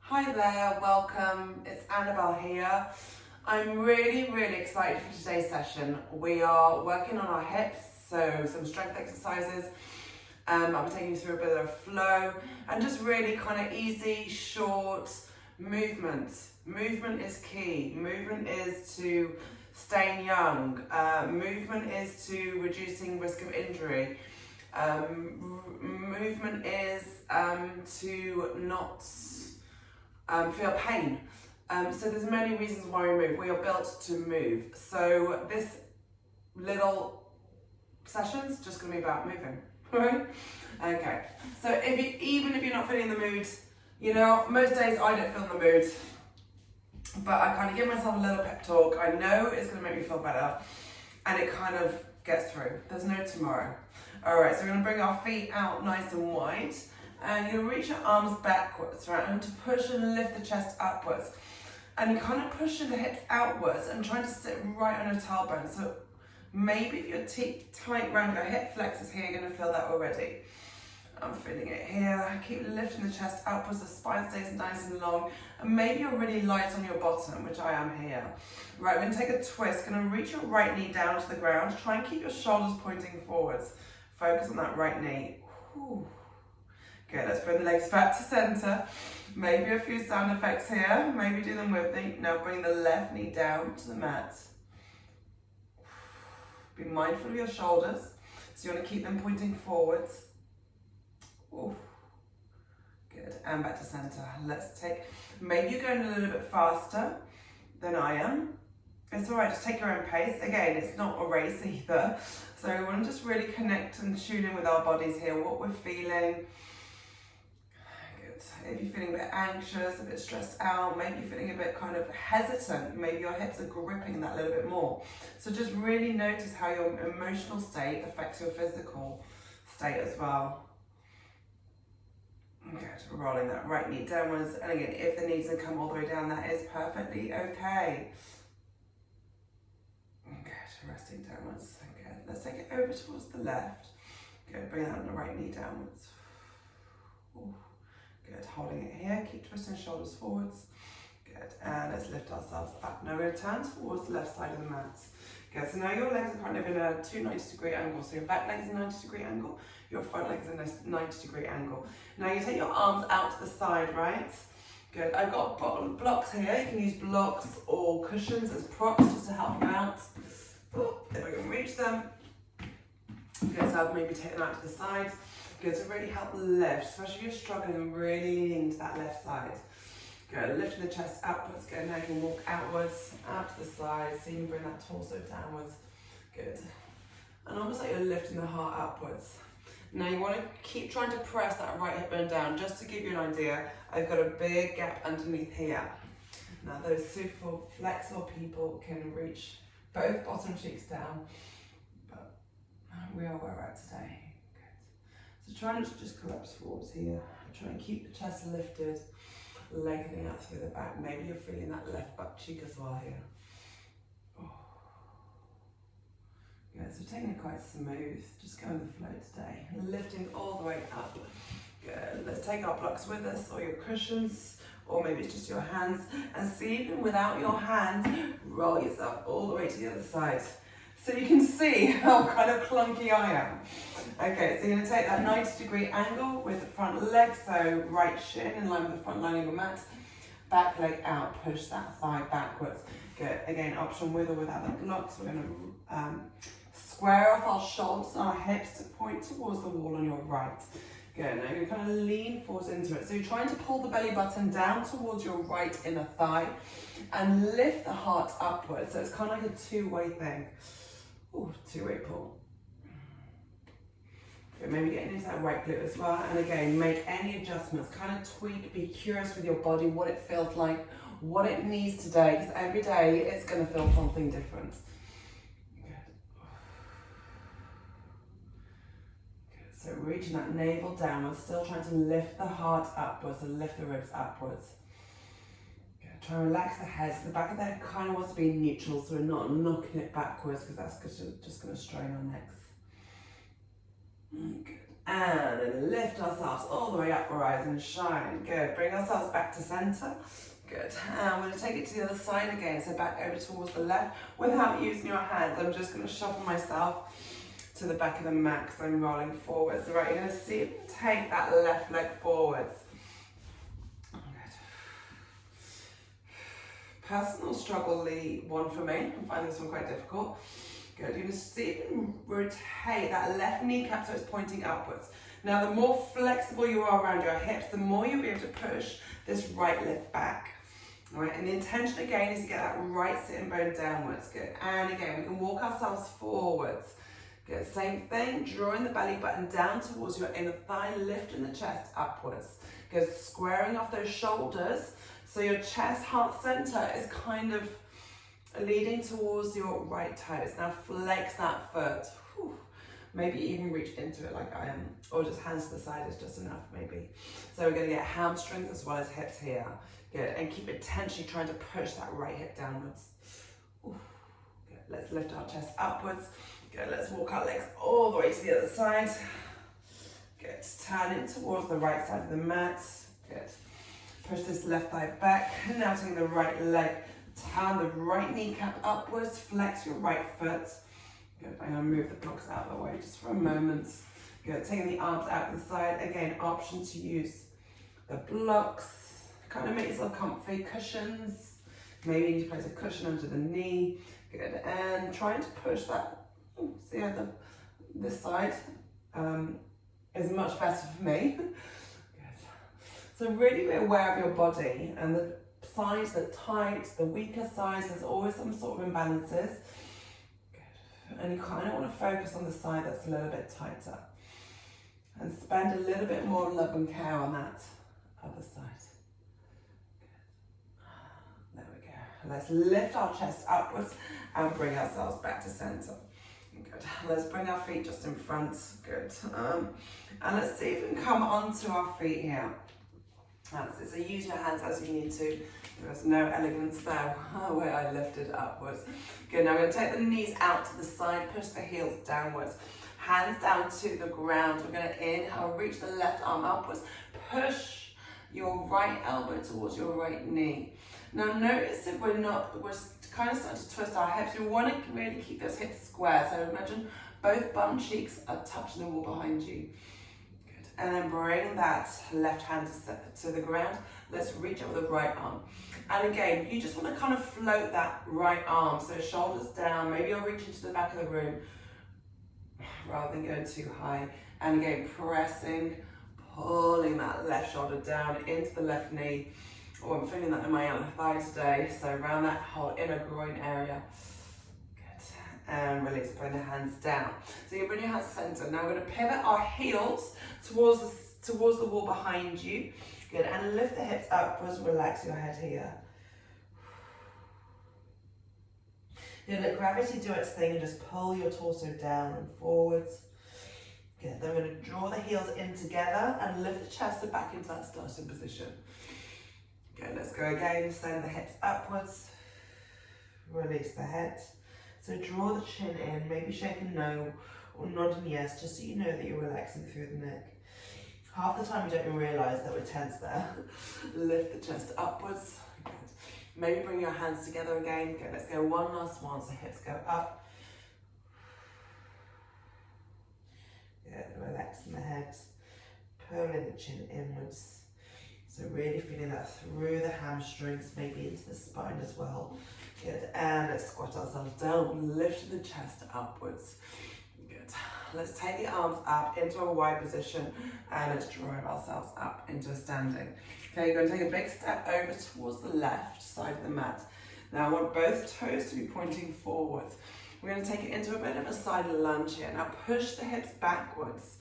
Hi there, welcome. It's Annabelle here. I'm really excited for today's session. We are working on our hips, so some strength exercises. I'll be taking you through a bit of flow and just really kind of easy, short movement. Movement is key. Movement is to staying young. Movement is to reducing risk of injury. Movement is to not feel pain. So there's many reasons why we move. We are built to move. So this little session's just going to be about moving, right? Okay. So even if you're not feeling the mood, you know, most days I don't feel in the mood, but I kind of give myself a little pep talk. I know it's going to make me feel better, and it kind of gets through. There's no tomorrow. All right. So we're going to bring our feet out nice and wide. And you'll reach your arms backwards, right? And to push and lift the chest upwards. And you're kind of pushing the hips outwards and trying to sit right on your tailbone. So maybe if you're tight around your hip flexors here, you're going to feel that already. I'm feeling it here. Keep lifting the chest upwards, the spine stays nice and long. And maybe you're really light on your bottom, which I am here. Right, we're going to take a twist. Going to reach your right knee down to the ground. Try and keep your shoulders pointing forwards. Focus on that right knee. Whew. Good, let's bring the legs back to center. Maybe a few sound effects here. Maybe do them with me. Now bring the left knee down to the mat. Be mindful of your shoulders. So you want to keep them pointing forwards. Ooh. Good, and back to center. Let's take, maybe you're going a little bit faster than I am. It's all right, just take your own pace. Again, it's not a race either. So we want to just really connect and tune in with our bodies here, what we're feeling. If you're feeling a bit anxious, a bit stressed out, maybe you're feeling a bit kind of hesitant, maybe your hips are gripping that little bit more. So just really notice how your emotional state affects your physical state as well. Okay, so rolling that right knee downwards. And again, if the knee doesn't come all the way down, that is perfectly okay. Okay, so resting downwards. Okay, let's take it over towards the left. Good, bring that on the right knee downwards. Ooh. Good, holding it here, keep twisting shoulders forwards. Good, and let's lift ourselves up. Now we're going to turn towards the left side of the mat. Good, so now your legs are kind of in a 290-degree angle. So your back leg is a 90-degree angle, your front leg is a 90-degree angle. Now you take your arms out to the side, right? Good, I've got blocks here. You can use blocks or cushions as props just to help you out. If I can reach them. Good, so I'll maybe take them out to the side. Good, to really help lift, especially if you're struggling and really leaning into that left side. Good, lifting the chest upwards. Good, now you can walk outwards, out to the side, so you can bring that torso downwards. Good. And almost like you're lifting the heart upwards. Now you want to keep trying to press that right hip bone down. Just to give you an idea, I've got a big gap underneath here. Now those super flexible people can reach both bottom cheeks down, but we are where we're at today. So try not to just collapse forwards here. Try and keep the chest lifted, lengthening out through the back. Maybe you're feeling that left butt cheek as well here. Oh. Good, so taking it quite smooth, just go with the flow today. Lifting all the way up. Good, let's take our blocks with us, or your cushions, or maybe it's just your hands. And see, even without your hands, roll yourself all the way to the other side. So you can see how kind of clunky I am. Okay, so you're going to take that 90-degree angle with the front leg, so right shin in line with the front line of your mat, back leg out, push that thigh backwards. Good, again, option with or without the blocks. We're going to square off our shoulders and our hips to point towards the wall on your right. Good, now you're going to kind of lean forwards into it. So you're trying to pull the belly button down towards your right inner thigh and lift the heart upwards. So it's kind of like a two-way thing. Ooh, two-way pull. Okay, maybe getting into that right glute as well. And again, make any adjustments. Kind of tweak, be curious with your body, what it feels like, what it needs today. Because every day it's going to feel something different. Good. Good. So reaching that navel downwards, still trying to lift the heart upwards and lift the ribs upwards. Try and relax the head, so the back of the head kind of wants to be neutral, so we're not knocking it backwards because that's just going to strain our necks. Good. and then lift ourselves all the way up, rise and shine. Good, bring ourselves back to center. Good, and I'm going to take it to the other side again, so back over towards the left without using your hands. I'm just going to shuffle myself to the back of the mat because I'm rolling forwards. Right, you're going to see, take that left leg forwards. Good. Personal struggle lead one for me. I'm finding this one quite difficult. Good, you're going to see if you can rotate that left kneecap so it's pointing upwards. Now, the more flexible you are around your hips, the more you'll be able to push this right leg back. All right, and the intention again is to get that right sitting bone downwards. Good, and again, we can walk ourselves forwards. Good, same thing, drawing the belly button down towards your inner thigh, lifting the chest upwards. Good, squaring off those shoulders so your chest, heart center is kind of leading towards your right toes. Now flex that foot. Whew. Maybe even reach into it like I am, or just hands to the side is just enough maybe. So we're going to get hamstrings as well as hips here. Good, and keep intentionally trying to push that right hip downwards. Ooh. Good, let's lift our chest upwards. Good, let's walk our legs all the way to the other side. Good, turning towards the right side of the mat. Good, push this left thigh back. And now taking the right leg, turn the right kneecap upwards, flex your right foot. Good, I'm going to move the blocks out of the way just for a moment. Good, taking the arms out to the side. Again, option to use the blocks. Kind of make yourself comfy, cushions. Maybe you need to place a cushion under the knee. Good, and trying to push that. See how this side is much better for me. Good. So really be aware of your body and the sides that are tight, the weaker sides, there's always some sort of imbalances. Good. And you kind of want to focus on the side that's a little bit tighter. And spend a little bit more love and care on that other side. Good. There we go. Let's lift our chest upwards and bring ourselves back to center. Good. Let's bring our feet just in front. Good. And let's see if we can come onto our feet here. That's it. So use your hands as you need to. There's no elegance there where I lifted upwards. Good. Now we're going to take the knees out to the side, push the heels downwards. Hands down to the ground. We're going to inhale, reach the left arm upwards. Push your right elbow towards your right knee. Now notice if we're kind of starting to twist our hips. We want to really keep those hips square. So imagine both bum cheeks are touching the wall behind you. Good. And then bring that left hand to the ground. Let's reach up with the right arm. And again, you just want to kind of float that right arm. So shoulders down. Maybe you're reaching to the back of the room rather than going too high. And again, pressing, pulling that left shoulder down into the left knee. Oh, I'm feeling that in my outer thigh today. So around that whole inner groin area. Good. And release, bring the hands down. So you bring your hands center. Now we're going to pivot our heels towards the wall behind you. Good. And lift the hips upwards. Relax your head here. Good. Let gravity do its thing and just pull your torso down and forwards. Good. Then we're going to draw the heels in together and lift the chest back into that starting position. Okay, let's go again. Send the hips upwards. Release the head. So draw the chin in, maybe shake a no or nod a yes, just so you know that you're relaxing through the neck. Half the time we don't even realise that we're tense there. Lift the chest upwards. Good. Maybe bring your hands together again. Good. Let's go one last one, so hips go up. Good. Relaxing the head. Pulling the chin inwards. So really feeling that through the hamstrings, maybe into the spine as well. Good, and let's squat ourselves down, lift the chest upwards. Good, let's take the arms up into a wide position and let's drive ourselves up into a standing. Okay, you're going to take a big step over towards the left side of the mat. Now I want both toes to be pointing forwards. We're going to take it into a bit of a side lunge here. Now push the hips backwards.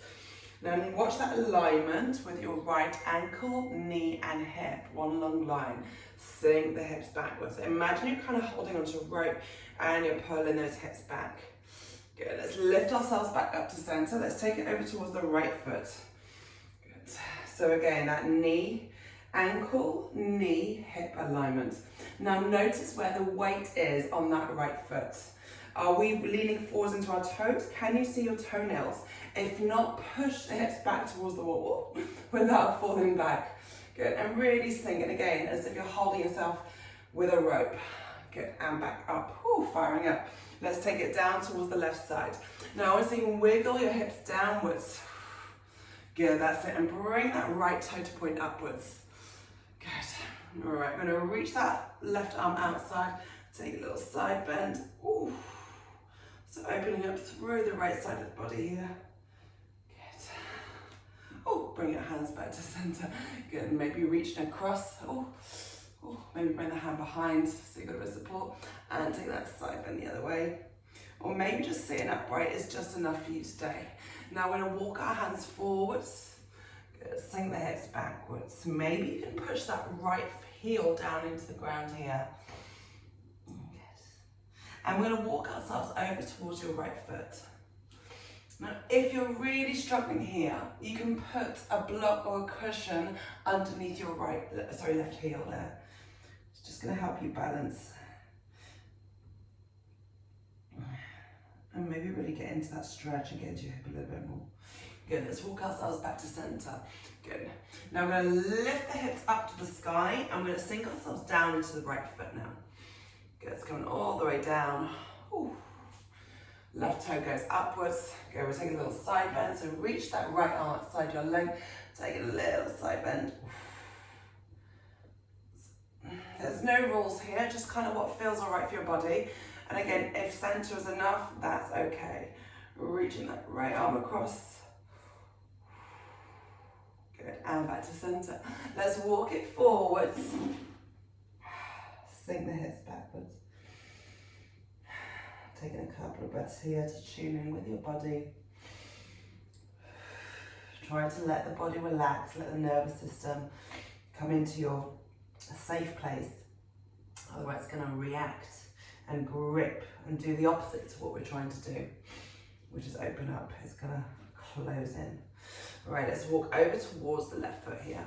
Then watch that alignment with your right ankle, knee and hip, one long line. Sink the hips backwards. Imagine you're kind of holding onto a rope and you're pulling those hips back. Good, let's lift ourselves back up to center. Let's take it over towards the right foot. Good. So again, that knee, ankle, knee, hip alignment. Now notice where the weight is on that right foot. Are we leaning forwards into our toes? Can you see your toenails? If not, push the hips back towards the wall without falling back. Good, and really sink it again as if you're holding yourself with a rope. Good, and back up, firing up. Let's take it down towards the left side. Now I want to see you wiggle your hips downwards. Good, that's it, and bring that right toe to point upwards. Good, all right, I'm going to reach that left arm outside, take a little side bend. Ooh. So opening up through the right side of the body here. Good. Oh, bring your hands back to center. Good, maybe reaching across. Maybe bring the hand behind so you've got a bit of support, and take that side bend the other way. Or maybe just sitting upright is just enough for you today. Now we're going to walk our hands forwards. Good. Sink the hips backwards. Maybe you can push that right heel down into the ground here. Good. And we're going to walk ourselves over towards your right foot. Now, if you're really struggling here, you can put a block or a cushion underneath your left heel there. It's just going to help you balance. And maybe really get into that stretch and get into your hip a little bit more. Good, let's walk ourselves back to center. Good. Now we're going to lift the hips up to the sky, and we're going to sink ourselves down into the right foot now. Good, it's coming all the way down. Ooh. Left toe goes upwards. Go, we'll take a little side bend. So reach that right arm outside your leg. Take a little side bend. There's no rules here, just kind of what feels all right for your body. And again, if center is enough, that's okay. Reaching that right arm across. Good, and back to center. Let's walk it forwards. Sink the hips backwards. Taking a couple of breaths here to tune in with your body. Try to let the body relax, let the nervous system come into your safe place. Otherwise it's going to react and grip and do the opposite to what we're trying to do, which is open up. It's going to close in. All right, let's walk over towards the left foot here.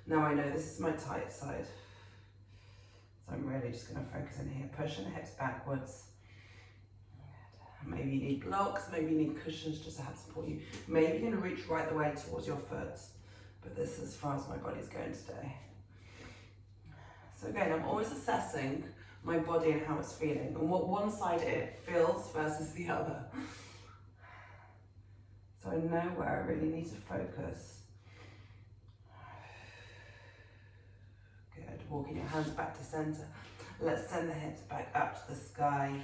Now I know this is my tight side, so I'm really just going to focus in here, pushing the hips backwards. Maybe you need blocks, maybe you need cushions just to help support you. Maybe you're going to reach right the way towards your foot, but this is as far as my body's going today. So again, I'm always assessing my body and how it's feeling, and what one side it feels versus the other. So I know where I really need to focus. Good, walking your hands back to center. Let's send the hips back up to the sky.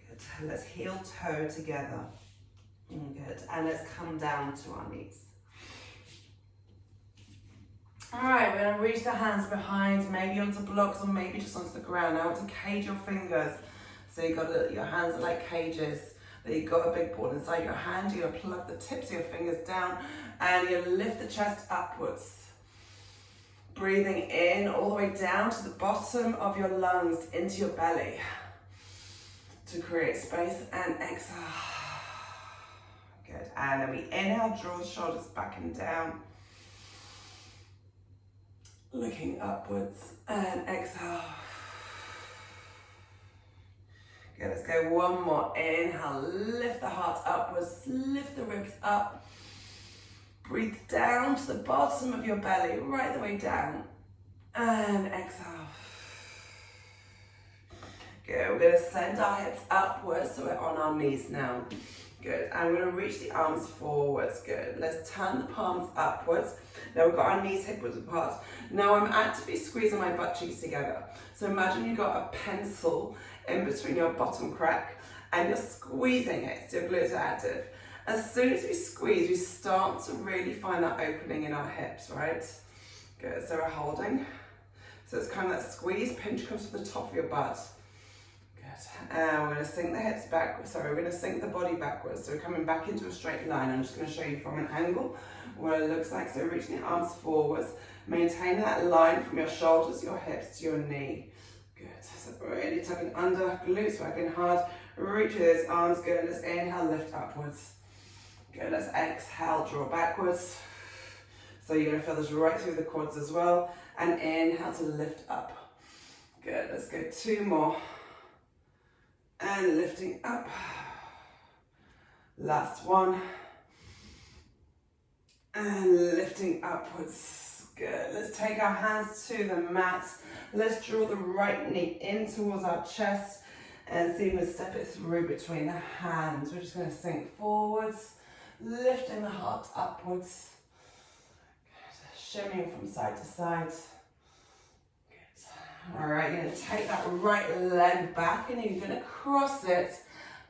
Good, let's heel toe together. Good, and let's come down to our knees. All right, we're gonna reach the hands behind, maybe onto blocks or maybe just onto the ground. Now to cage your fingers. So you got your hands are like cages. Then you've got a big ball inside your hand. You're gonna plug the tips of your fingers down and you're gonna lift the chest upwards. Breathing in all the way down to the bottom of your lungs, into your belly. To create space, and exhale. Good, and then we inhale, draw the shoulders back and down. Looking upwards, and exhale. Good, let's go one more. Inhale, lift the heart upwards, lift the ribs up. Breathe down to the bottom of your belly, right the way down. And exhale. Good, we're going to send our hips upwards so we're on our knees now. Good, and we're going to reach the arms forwards. Good, let's turn the palms upwards. Now we've got our knees hip width apart. Now I'm actively squeezing my butt cheeks together. So imagine you've got a pencil in between your bottom crack and you're squeezing it so your glutes are active. As soon as we squeeze, we start to really find that opening in our hips, right? Good, so we're holding. So it's kind of that squeeze, pinch comes to the top of your butt. And we're going to sink the hips back, we're going to sink the body backwards. So we're coming back into a straight line. I'm just going to show you from an angle what it looks like. So reaching the arms forwards, maintain that line from your shoulders, your hips to your knee. Good, so really tucking under, glutes working hard. Reach with those arms, good. Let's inhale, lift upwards. Good, let's exhale, draw backwards. So you're going to feel this right through the quads as well. And inhale to lift up. Good, let's go two more. And lifting up, Last one. And lifting upwards. Good. Let's take our hands to the mat. Let's draw the right knee in towards our chest and see if we can step it through between the hands. We're just going to sink forwards, lifting the heart upwards. Good. Shimmying from side to side. Good. All right, you're going to take that right leg back and you're going to cross it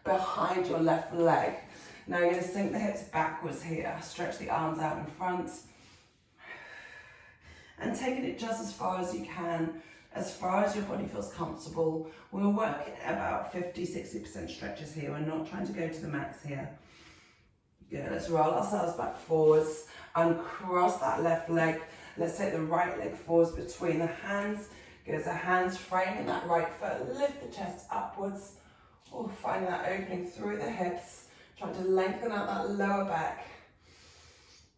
behind your left leg. Now you're going to sink the hips backwards here. Stretch the arms out in front. And taking it just as far as you can, as far as your body feels comfortable. We're working at about 50-60% stretches here. We're not trying to go to the max here. Good, let's roll ourselves back forwards. Uncross that left leg. Let's take the right leg forwards between the hands. Good, so hands framing that right foot. Lift the chest upwards. Oh, finding that opening through the hips. Trying to lengthen out that lower back.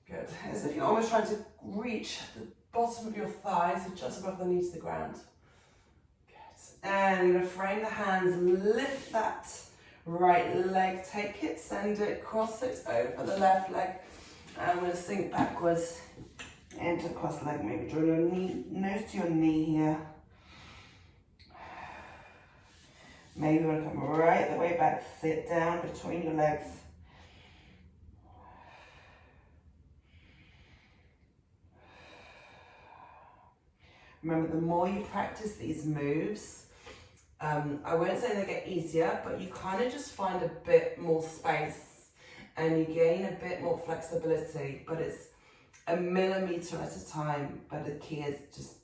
Good, as if you're almost trying to reach the bottom of your thighs, just above the knee to the ground. Good. And you're going to frame the hands, lift that right leg, take it, send it, cross it over the left leg. And we're going to sink backwards into the cross leg. Maybe draw your knee, nose to your knee here. Maybe you want to come right the way back, sit down between your legs. Remember, the more you practice these moves, I won't say they get easier, but you kind of just find a bit more space and you gain a bit more flexibility, but it's a millimeter at a time. But the key is just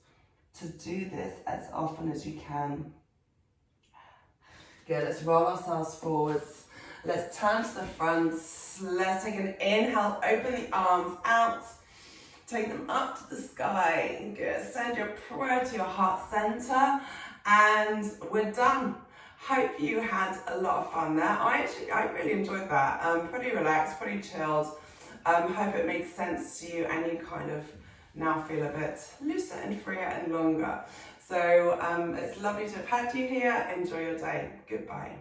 to do this as often as you can. Good, let's roll ourselves forwards. Let's turn to the front. Let's take an inhale, open the arms out. Take them up to the sky. Good. Send your prayer to your heart center. And we're done. Hope you had a lot of fun there. I really enjoyed that. Pretty relaxed, pretty chilled. Hope it made sense to you and you kind of now feel a bit looser and freer and longer. So it's lovely to have had you here. Enjoy your day. Goodbye.